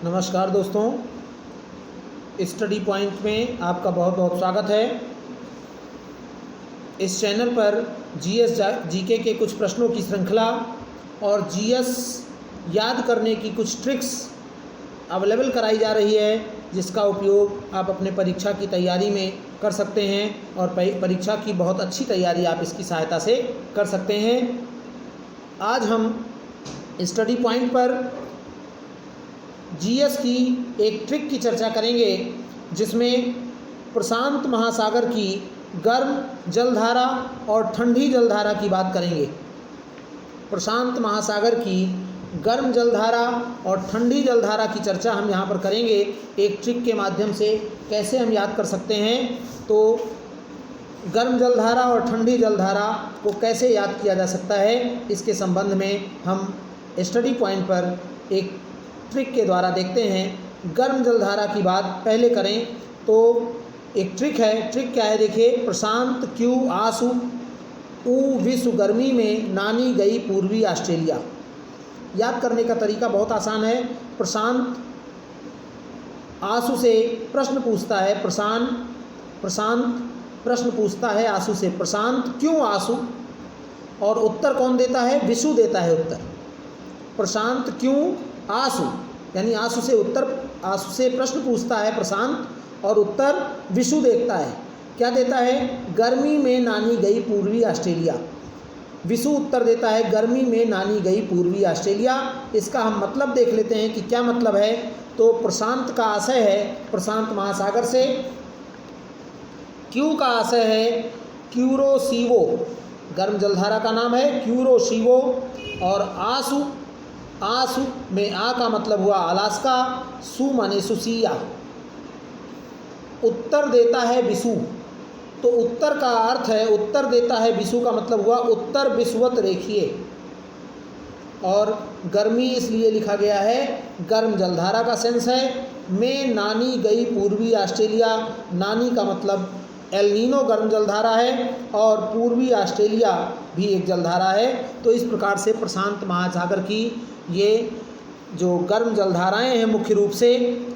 नमस्कार दोस्तों, study point में आपका बहुत बहुत स्वागत है। इस चैनल पर जीएस जीके के कुछ प्रश्नों की श्रृंखला और जीएस याद करने की कुछ ट्रिक्स अवेलेबल कराई जा रही है, जिसका उपयोग आप अपने परीक्षा की तैयारी में कर सकते हैं और परीक्षा की बहुत अच्छी तैयारी आप इसकी सहायता से कर सकते हैं। आज हम स्टडी पॉइंट पर जीएस की एक ट्रिक की चर्चा करेंगे, जिसमें प्रशांत महासागर की गर्म जलधारा और ठंडी जलधारा की बात करेंगे। प्रशांत महासागर की गर्म जलधारा और ठंडी जलधारा की चर्चा हम यहाँ पर करेंगे एक ट्रिक के माध्यम से। कैसे हम याद कर सकते हैं, तो गर्म जलधारा और ठंडी जलधारा को कैसे याद किया जा सकता है, इसके संबंध में हम स्टडी पॉइंट पर एक ट्रिक के द्वारा देखते हैं। गर्म जलधारा की बात पहले करें तो एक ट्रिक है। ट्रिक क्या है, देखिए। प्रशांत क्यों आंसू ऊ विश्व गर्मी में नानी गई पूर्वी ऑस्ट्रेलिया। याद करने का तरीका बहुत आसान है। प्रशांत आंसू से प्रश्न पूछता है, प्रशांत प्रश्न पूछता है आंसू से, प्रशांत क्यों आंसू, और उत्तर कौन देता है, विशु देता है उत्तर। प्रशांत क्यों आंसू यानी आंसू से प्रश्न पूछता है प्रशांत और उत्तर विशु देखता है। क्या देता है, गर्मी में नानी गई पूर्वी ऑस्ट्रेलिया। विशु उत्तर देता है गर्मी में नानी गई पूर्वी ऑस्ट्रेलिया। इसका हम मतलब देख लेते हैं कि क्या मतलब है। तो प्रशांत का आशय है प्रशांत महासागर से, क्यू का आशय है क्यूरोसीवो, गर्म जलधारा का नाम है क्यूरोसीवो, और आंसू में आ का मतलब हुआ अलास्का, सु माने सुसिया। उत्तर देता है विशु, तो उत्तर का अर्थ है, उत्तर देता है विशु का मतलब हुआ उत्तर विषुवत रेखीय, और गर्मी इसलिए लिखा गया है, गर्म जलधारा का सेंस है। में नानी गई पूर्वी ऑस्ट्रेलिया, नानी का मतलब एल नीनो गर्म जलधारा है और पूर्वी ऑस्ट्रेलिया भी एक जलधारा है। तो इस प्रकार से प्रशांत महासागर की ये जो गर्म जलधाराएं हैं, मुख्य रूप से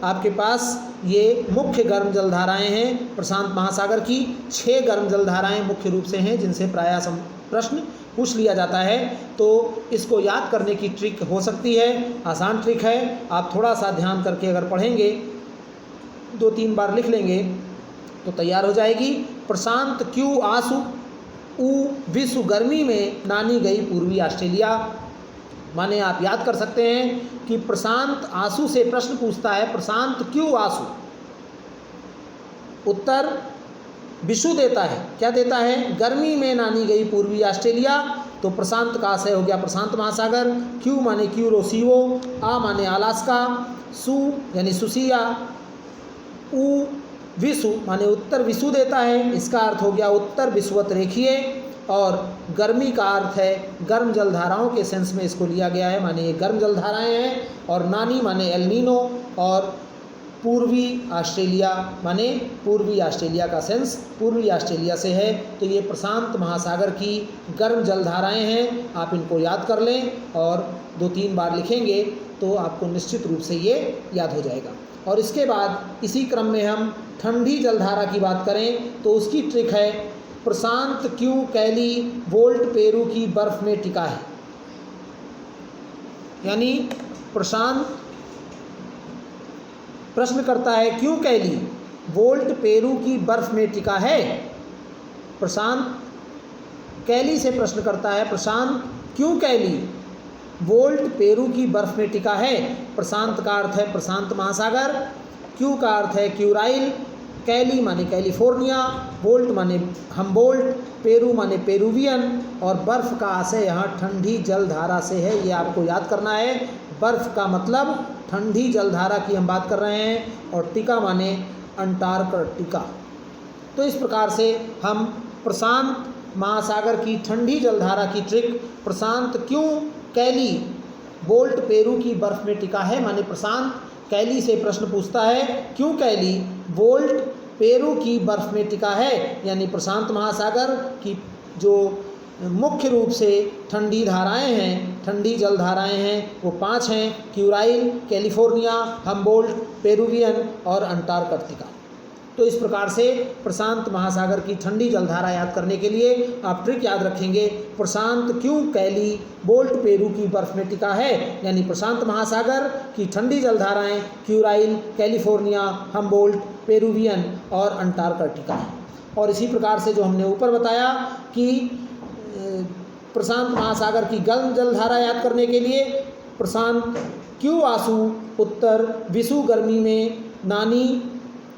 आपके पास ये मुख्य गर्म जलधाराएं हैं। प्रशांत महासागर की 6 गर्म जलधाराएं मुख्य रूप से हैं, जिनसे प्रायः प्रश्न पूछ लिया जाता है। तो इसको याद करने की ट्रिक हो सकती है, आसान ट्रिक है। आप थोड़ा सा ध्यान करके अगर पढ़ेंगे, 2-3 बार लिख लेंगे तो तैयार हो जाएगी। प्रशांत क्यों आंसू ऊ विश्व गर्मी में नानी गई पूर्वी ऑस्ट्रेलिया। माने आप याद कर सकते हैं कि प्रशांत आंसू से प्रश्न पूछता है, प्रशांत क्यों आंसू, उत्तर विशु देता है। क्या देता है, गर्मी में नानी गई पूर्वी ऑस्ट्रेलिया। तो प्रशांत का आशय हो गया प्रशांत महासागर, क्यू माने क्यूरोसीवो, आ माने अलास्का, सु यानी सुसिया, ऊ विशु माने उत्तर विशु देता है। इसका अर्थ हो गया उत्तर विषुवत रेखीय, और गर्मी का अर्थ है गर्म जलधाराओं के सेंस में इसको लिया गया है, माने ये गर्म जलधाराएं हैं। और नानी माने एल नीनो, और पूर्वी ऑस्ट्रेलिया माने पूर्वी ऑस्ट्रेलिया का सेंस पूर्वी ऑस्ट्रेलिया से है। तो ये प्रशांत महासागर की गर्म जलधाराएं हैं। आप इनको याद कर लें और 2-3 बार लिखेंगे तो आपको निश्चित रूप से ये याद हो जाएगा। और इसके बाद इसी क्रम में हम ठंडी जलधारा की बात करें तो उसकी ट्रिक है, प्रशांत क्यों कैली वोल्ट पेरू की बर्फ में टिका है। यानी प्रशांत प्रश्न करता है, क्यों कैली वोल्ट पेरू की बर्फ में टिका है। प्रशांत कैली से प्रश्न करता है, प्रशांत क्यों कैली वोल्ट पेरू की बर्फ में टिका है। प्रशांत का अर्थ है प्रशांत महासागर, क्यू का अर्थ है क्यूराइल, कैली माने कैलिफोर्निया, वोल्ट माने हमबोल्ट, पेरू माने पेरुवियन, और बर्फ़ का आशय यहाँ ठंडी जलधारा से है। ये आपको याद करना है। बर्फ़ का मतलब ठंडी जलधारा की हम बात कर रहे हैं, और टिका माने अंटार्कटिका। तो इस प्रकार से हम प्रशांत महासागर की ठंडी जलधारा की ट्रिक, प्रशांत क्यों कैली वोल्ट पेरू की बर्फ में टिका है, माने प्रशांत कैली से प्रश्न पूछता है, क्यों कैली वोल्ट पेरू की बर्फ में टिका है। यानी प्रशांत महासागर की जो मुख्य रूप से ठंडी धाराएं हैं, ठंडी जल धाराएं हैं, वो 5 हैं: क्यूराइल, कैलिफोर्निया, हम्बोल्ट, पेरुवियन और अंटार्कटिका। तो इस प्रकार से प्रशांत महासागर की ठंडी जलधारा याद करने के लिए आप ट्रिक याद रखेंगे। प्रशांत क्यों कैली बोल्ट पेरू की बर्फ में टिका है, यानी प्रशांत महासागर की ठंडी जलधाराएं क्यूराइल, कैलिफोर्निया, हम्बोल्ट, पेरुवियन और अंटार्कटिका है। और इसी प्रकार से जो हमने ऊपर बताया कि प्रशांत महासागर की गर्म जलधारा याद करने के लिए प्रशांत क्यों आंसू उत्तर विषु गर्मी में नानी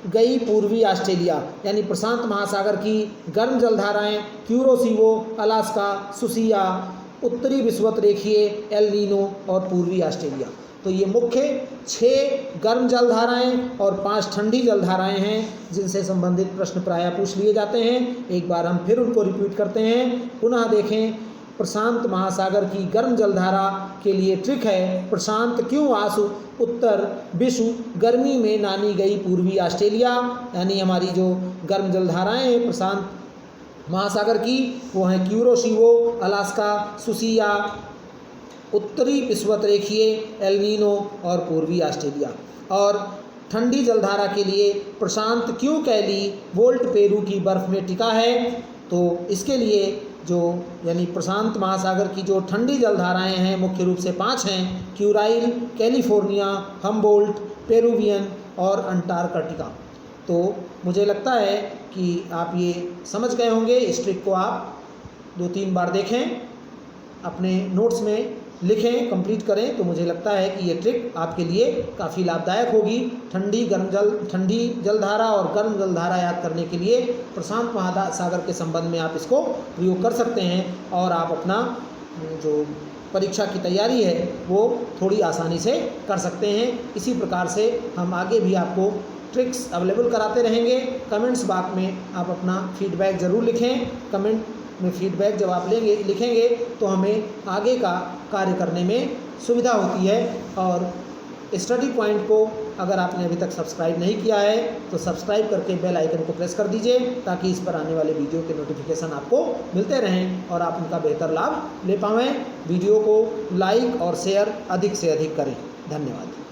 गई पूर्वी ऑस्ट्रेलिया, यानी प्रशांत महासागर की गर्म जलधाराएं क्यूरोसीवो, अलास्का, सुसिया, उत्तरी विषुवत रेखीय, एल नीनो और पूर्वी ऑस्ट्रेलिया। तो ये मुख्य 6 गर्म जलधाराएं और 5 ठंडी जलधाराएं हैं जिनसे संबंधित प्रश्न प्रायः पूछ लिए जाते हैं। एक बार हम फिर उनको रिपीट करते हैं, पुनः देखें। प्रशांत महासागर की गर्म जलधारा के लिए ट्रिक है: प्रशांत क्यों आंसू उत्तर विषु गर्मी में नानी गई पूर्वी ऑस्ट्रेलिया, यानी हमारी जो गर्म जलधाराएं हैं प्रशांत महासागर की वो हैं क्यूरोसीवो, अलास्का, सुसिया, उत्तरी विषुवत रेखीय, एल नीनो और पूर्वी ऑस्ट्रेलिया। और ठंडी जलधारा के लिए प्रशांत क्यों कैली बोल्ट पेरू की बर्फ में टिका है, तो इसके लिए जो यानी प्रशांत महासागर की जो ठंडी जलधाराएं हैं मुख्य रूप से 5 हैं: क्यूराइल, कैलिफोर्निया, हम्बोल्ट, पेरुवियन और अंटार्कटिका। तो मुझे लगता है कि आप ये समझ गए होंगे। इस ट्रिक को आप 2-3 बार देखें, अपने नोट्स में लिखें, कंप्लीट करें, तो मुझे लगता है कि ये ट्रिक आपके लिए काफ़ी लाभदायक होगी। ठंडी जलधारा और गर्म जलधारा याद करने के लिए प्रशांत महासागर के संबंध में आप इसको प्रयोग कर सकते हैं और आप अपना जो परीक्षा की तैयारी है वो थोड़ी आसानी से कर सकते हैं। इसी प्रकार से हम आगे भी आपको ट्रिक्स अवेलेबल कराते रहेंगे। कमेंट्स बॉक्स में आप अपना फीडबैक ज़रूर लिखें। कमेंट में फीडबैक जब आप लिखेंगे तो हमें आगे का कार्य करने में सुविधा होती है। और स्टडी पॉइंट को अगर आपने अभी तक सब्सक्राइब नहीं किया है तो सब्सक्राइब करके बेल आइकन को प्रेस कर दीजिए ताकि इस पर आने वाले वीडियो के नोटिफिकेशन आपको मिलते रहें और आप उनका बेहतर लाभ ले पाएँ। वीडियो को लाइक और शेयर अधिक से अधिक करें। धन्यवाद।